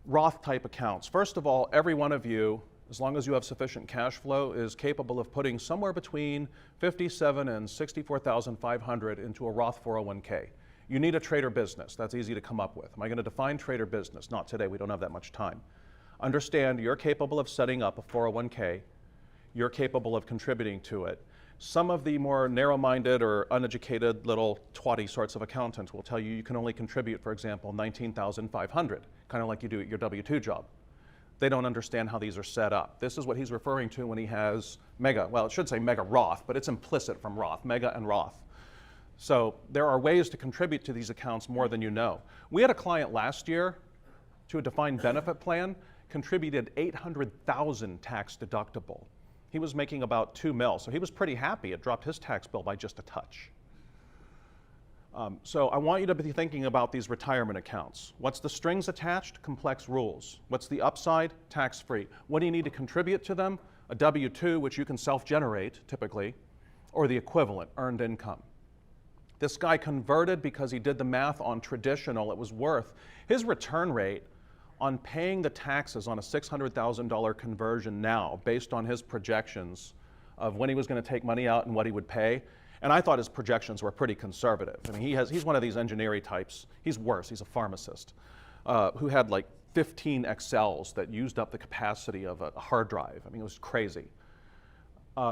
Roth type accounts. First of all, every one of you, as long as you have sufficient cash flow, is capable of putting somewhere between $57,000 and $64,500 into a Roth 401k. You need a trader business. That's easy to come up with. Am I going to define trader business? Not today. We don't have that much time. Understand you're capable of setting up a 401k. You're capable of contributing to it. Some of the more narrow-minded or uneducated little twatty sorts of accountants will tell you you can only contribute, for example, $19,500, kind of like you do at your W-2 job. They don't understand how these are set up. This is what he's referring to when he has mega, well, it should say mega Roth, but it's implicit from Roth, mega and Roth. So there are ways to contribute to these accounts more than you know. We had a client last year to a defined benefit plan, contributed $800,000 tax deductible. He was making about $2 million, so he was pretty happy. It dropped his tax bill by just a touch. So I want you to be thinking about these retirement accounts. What's the strings attached? Complex rules. What's the upside? Tax-free. What do you need to contribute to them? A W-2, which you can self-generate typically, or the equivalent, earned income. This guy converted because he did the math on traditional. It was worth his return rate on paying the taxes on a $600,000 conversion now, based on his projections of when he was going to take money out and what he would pay. And I thought his projections were pretty conservative. I mean, he's one of these engineering types. He's worse. He's a pharmacist who had like 15 Excels that used up the capacity of a hard drive. I mean, it was crazy.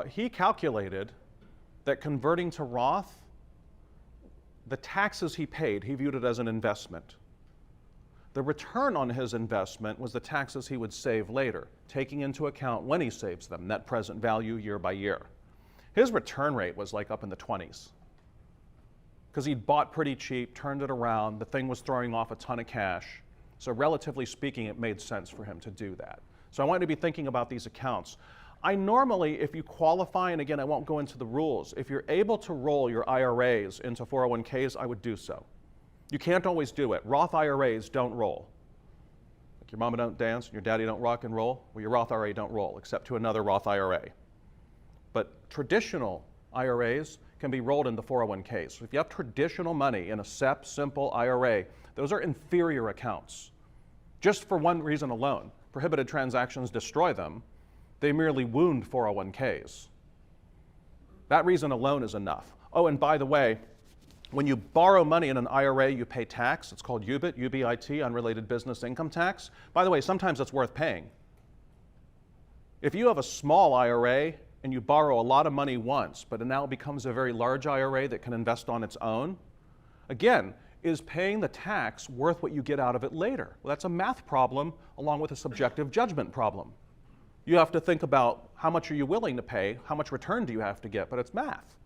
He calculated that converting to Roth, the taxes he paid, he viewed it as an investment. The return on his investment was the taxes he would save later, taking into account when he saves them, net present value year by year. His return rate was like up in the 20s because he'd bought pretty cheap, turned it around, the thing was throwing off a ton of cash. So relatively speaking, it made sense for him to do that. So I want you to be thinking about these accounts. I normally, if you qualify, and again, I won't go into the rules, if you're able to roll your IRAs into 401ks, I would do so. You can't always do it. Roth IRAs don't roll. Like your mama don't dance and your daddy don't rock and roll, well, your Roth IRA don't roll, except to another Roth IRA. But traditional IRAs can be rolled into 401ks. So if you have traditional money in a SEP, simple IRA, those are inferior accounts. Just for one reason alone, prohibited transactions destroy them. They merely wound 401ks. That reason alone is enough. Oh, and by the way, when you borrow money in an IRA, you pay tax. It's called UBIT, UBIT, unrelated business income tax. By the way, sometimes it's worth paying. If you have a small IRA and you borrow a lot of money once, but it now becomes a very large IRA that can invest on its own, again, is paying the tax worth what you get out of it later? Well, that's a math problem along with a subjective judgment problem. You have to think about how much are you willing to pay, how much return do you have to get, but it's math.